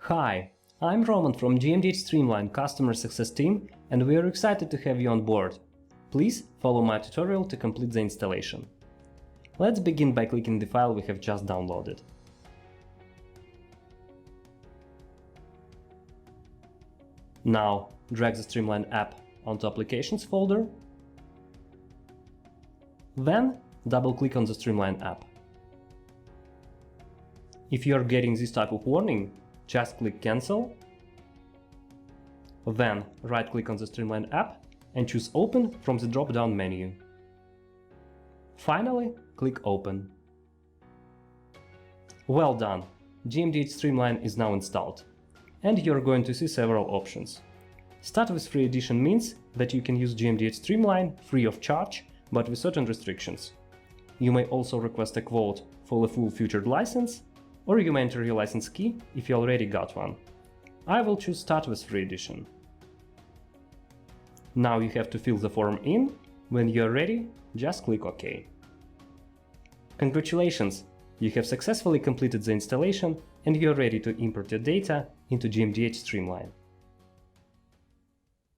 Hi, I'm Roman from GMDH Streamline Customer Success Team, and we are excited to have you on board. Please follow my tutorial to complete the installation. Let's begin by clicking the file we have just downloaded. Now, drag the Streamline app onto Applications folder. Then, double-click on the Streamline app. If you are getting this type of warning, just click Cancel. Then, right-click on the Streamline app and choose Open from the drop-down menu. Finally, click Open. Well done! GMDH Streamline is now installed, and you're going to see several options. Start with Free Edition means that you can use GMDH Streamline free of charge, but with certain restrictions. You may also request a quote for a full featured license, or you may enter your license key if you already got one. I will choose Start with Free Edition. Now you have to fill the form in. When you are ready, just click OK. Congratulations! You have successfully completed the installation and you are ready to import your data into GMDH Streamline.